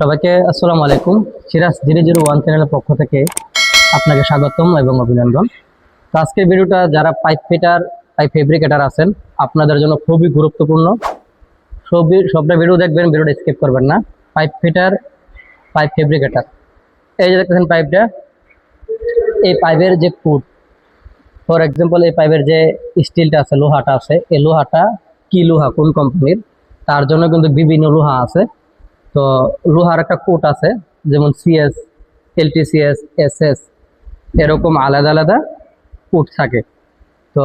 সবাইকে আসসালামু আলাইকুম। সিরাজ 001 চ্যানেলের পক্ষ থেকে আপনাকে স্বাগতম এবং অভিনন্দন। তো আজকের ভিডিওটা যারা পাইপ ফিটার পাইপ ফেব্রিকেটার আছেন আপনাদের জন্য খুবই গুরুত্বপূর্ণ। সবটা ভিডিও দেখবেন, ভিডিওটা স্কিপ করবেন না। পাইপ ফিটার পাইপ ফেব্রিকেটার, এই যে দেখতেছেন পাইপটা, এই পাইপের যে ফুট, ফর এক্সাম্পল এই পাইপের যে স্টিলটা আছে, লোহাটা আছে, এই লোহাটা কি লোহা, কোন কোম্পানির, তার জন্য কিন্তু বিভিন্ন লোহা আছে। তো লোহার একটা কোট আছে, যেমন সিএস, এলটিসিএস, এসএস, এরকম আলাদা আলাদা কোট থাকে। তো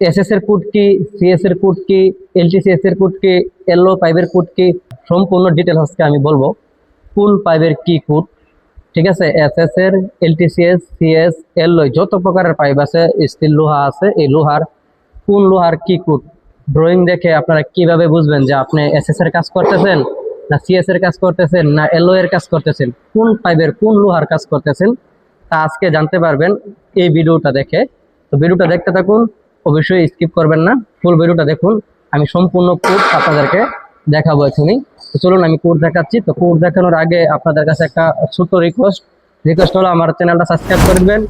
এসএস এর কোট কি, সিএস এর কোট কি, এলটিসিএস এর কোট কি, এলও পাইপের কোট কি, সম্পূর্ণ ডিটেলস আজকে আমি বলবো কোন পাইপের কি কোট। ঠিক আছে, এসএস এর, এলটিসিএস, সিএস, এলও যত প্রকারের পাইপ আছে, স্টিল লোহা আছে, এই লোহার কোন লোহার কি কোট ড্রয়িং দেখে আপনারা কিভাবে বুঝবেন যে আপনি এসএস এর কাজ করতেছেন না সিএস এর কাজ করতেছেন না এলও এর কাজ করতেছেন, কোন পাইপের কোন লোহার কাজ করতেছেন তা আজকে জানতে পারবেন এই ভিডিওটা দেখে। তো ভিডিওটা দেখতে থাকুন, অবশ্যই স্কিপ করবেন না, ফুল ভিডিওটা দেখুন। আমি সম্পূর্ণ কোড আপনাদেরকে দেখাবো এখনই। তো চলুন আমি কোড দেখাচ্ছি। তো কোড দেখানোর আগে আপনাদের কাছে একটা ছোট্ট রিকোয়েস্ট হলো আমার চ্যানেলটা সাবস্ক্রাইব করবেন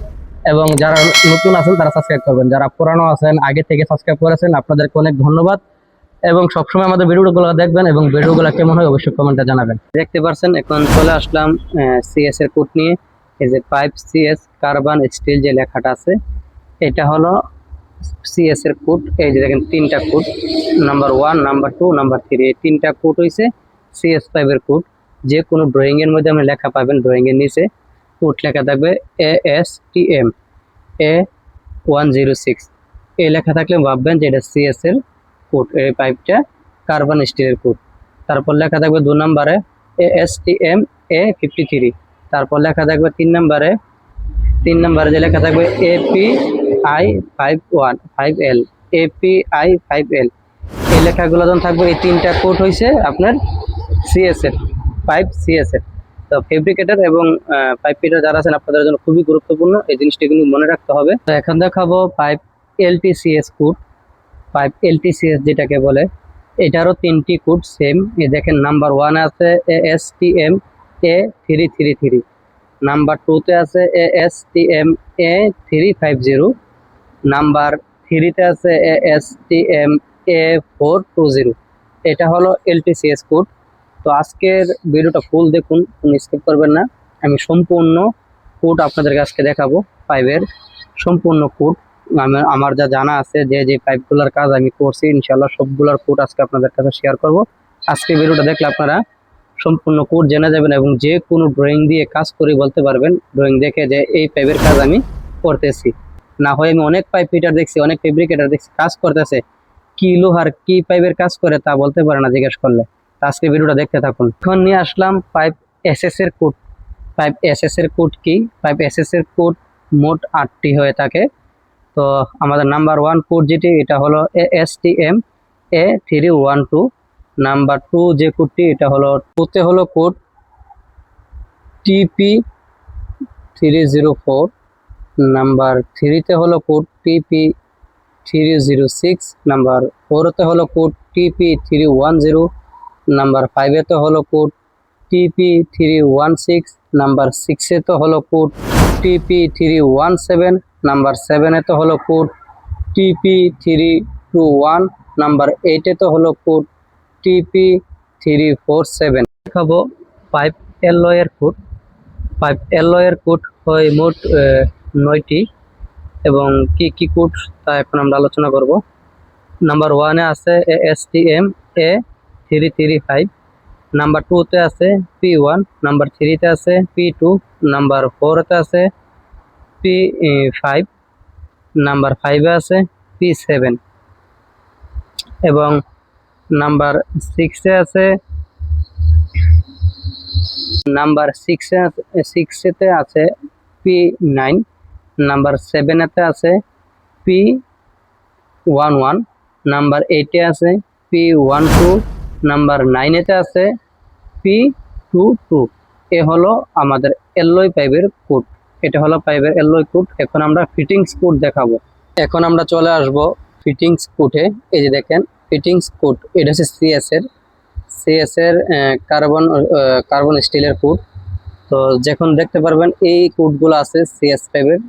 এবং যারা নতুন আছেন তারা সাবস্ক্রাইব করবেন, যারা পুরানো আছেন আগে থেকে সাবস্ক্রাইব করেছেন আপনাদেরকে অনেক ধন্যবাদ এবং সবসময় আমাদের ভিডিওগুলো দেখবেন এবং ভিডিওগুলো কেমন হয় অবশ্যই কমেন্টে জানাবেন। দেখতে পাচ্ছেন এখন চলে আসলাম সিএস এর কোড নিয়ে। এই যে পাইপ সিএস কার্বন স্টিল যে লেখাটা আছে, এটা হলো সিএস এর কোড। এই যে দেখেন তিনটা কোড, নাম্বার 1, নাম্বার 2, নাম্বার 3, এই তিনটা কোড হয়েছে সিএস পাইপের কোড। যে কোনো ড্রয়িং এর মধ্যে আপনি লেখা পাবেন, ড্রয়িং এর নিচে কোড লেখা থাকবে ASTM A106, এই লেখা থাকলে ভাববেন যে এটা সিএস এর কোড, এই পাইপটা কার্বন স্টিলের কোড। তারপর লেখা থাকবে 2 নম্বরে ASTM A53, তারপর লেখা থাকবে 3 নম্বরে যে লেখা থাকবে API 5L API 5L, এই লেখাগুলো যখন থাকবে এই তিনটা কোড হয়েছে আপনার সিএস এর পাইপ সিএস এর। তো ফেব্রিকেটর এবং পাইপ ফিটার যারা আছেন আপনাদের জন্য খুবই গুরুত্বপূর্ণ, এই জিনিসটা কিন্তু মনে রাখতে হবে। তো এখন দেখাবো পাইপ এলটিসিএস কোড। পাইপ এলটিসিএস যেটাকে বলে, এটারও তিনটি কোড সেম। এই দেখেন নাম্বার 1 আছে ASTM A333, নাম্বার 2-তে আছে ASTM A350, নাম্বার 3-তে আছে ASTM A420। এটা হলো এলটিসিএস কোড। তো আজকের ভিডিওটা ফুল দেখুন, কোনো স্কিপ করবেন না। আমি সম্পূর্ণ কোড আপনাদের কাছে দেখাবো, পাইপের সম্পূর্ণ কোড। আমার যা জানা আছে, যে পাইপগুলোর কাজ আমি করছি, ইনশাল্লাহ সবগুলোর কোড আজকে আপনাদের কাছে শেয়ার করব। আজকে ভিডিওটা দেখলে আপনারা সম্পূর্ণ কোড জেনে যাবেন এবং যে কোনো ড্রয়িং দিয়ে কাজ করে বলতে পারবেন, ড্রয়িং দেখে যে এই পাইপের কাজ আমি করতেছি। না হয় আমি অনেক পাইপ ফিটার দেখছি, অনেক ফেব্রিকেটার দেখছি কাজ করতেছে, কি লোহার কি পাইপের কাজ করে তা বলতে পারে না জিজ্ঞেস করলে। আজকে ভিডিওটা দেখতে থাকুন। এখন নিয়ে আসলাম পাইপ এসএস এর কোড। পাইপ এসএস এর কোড কি? পাইপ এসএস এর কোড মোট 8টি হয়ে থাকে। তো আমাদের নাম্বার 1 কোড যেটি, এটা হলো ASTM A312। নাম্বার 2 যে কোডটি, এটা হলো 2-তে হলো কোড TP304, নাম্বার 3-তে হলো কোড TP306, নাম্বার 4-তে হলো কোড TP310, নাম্বার 5-এতে হলো কোড TP316, নাম্বার 6-এতে হলো কোড TP317, নাম্বার 7-এতে হলো কোড TP321, নাম্বার 8-এতে হলো কোড TP347। দেখাবো পাইপ এলওয়ের কোড। পাইপ এলওয়ের কোড হয় মোট 9টি এবং কি কোড তা এখন আমরা আলোচনা করব। নাম্বার 1-এ আছে ASTM A335, নাম্বার 2-তে আছে P1, নাম্বার 3-তে আছে P2, নাম্বার 4-তে আছে P5, নাম্বার 5-এ আছে P7 এবং নাম্বার 6-এ আছে সিক্সেতে আছে P9, নাম্বার 7-এতে আছে P11, নাম্বার 8-এ আছে P12, নাম্বার 9-এতে আছে P22। এ হলো আমাদের এলওই পাইপের কোড। এটা হলো পাইপের এলওই কোড। এখন আমরা ফিটিংস কোড দেখাবো। এখন আমরা চলে আসব ফিটিংস কোডে। এই যে দেখেন ফিটিংস কোড, এটা হচ্ছে সিএস এর। সিএস এর কার্বন স্টিলের কোড। তো যখন দেখতে পারবেন এই কোডগুলো আছে CS5 এর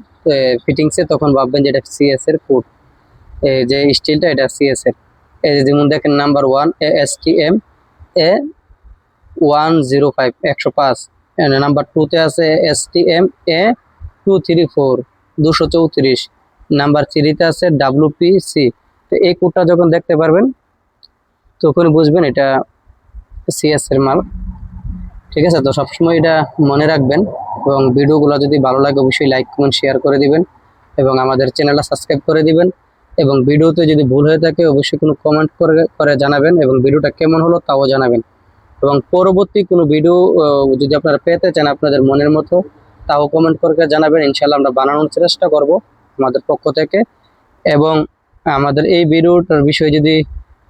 ফিটিংসে, তখন ভাববেন যে এটা সিএস এর কোড। এই যে স্টিলটা এটা সিএস এর। এই যে যেমন দেখেন নাম্বার 1 ASTM A105 105। নাম্বার 2 তে আছে STM A234 234। নাম্বার 3 তে আছে WPC। তো এই কোডটা যখন দেখতে পারবেন তখন বুঝবেন এটা সিএস এর মাল। ঠিক আছে, তো সবসময় এটা মনে রাখবেন। এবং ভিডিওগুলো যদি ভালো লাগে অবশ্যই লাইক কমেন্ট শেয়ার করে দিবেন এবং আমাদের চ্যানেলটা সাবস্ক্রাইব করে দিবেন। এবং ভিডিওতে যদি ভুল হয়ে থাকে অবশ্যই কোনো কমেন্ট করে জানাবেন এবং ভিডিওটা কেমন হলো তাও জানাবেন। এবং পরবর্তী কোনো ভিডিও যদি আপনারা পেতে চান আপনাদের মনের মতো, তাও কমেন্ট করে জানাবেন। ইনশাল্লাহ আমরা বানানোর চেষ্টা করব আমাদের পক্ষ থেকে। এবং আমাদের এই ভিডিওটার বিষয়ে যদি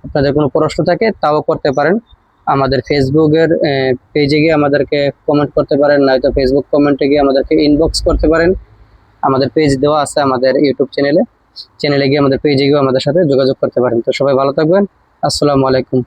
আপনাদের কোনো প্রশ্ন থাকে তাও করতে পারেন। আমাদের ফেসবুকের পেজে গিয়ে আমাদেরকে কমেন্ট করতে পারেন, নয়তো ফেসবুক কমেন্টে গিয়ে আমাদেরকে ইনবক্স করতে পারেন। আমাদের পেজ দেওয়া আছে আমাদের ইউটিউব চ্যানেলে গিয়ে আমাদের পেজে গিয়ে আমাদের সাথে যোগাযোগ করতে পারেন। তো সবাই ভালো থাকবেন। আসসালামু আলাইকুম।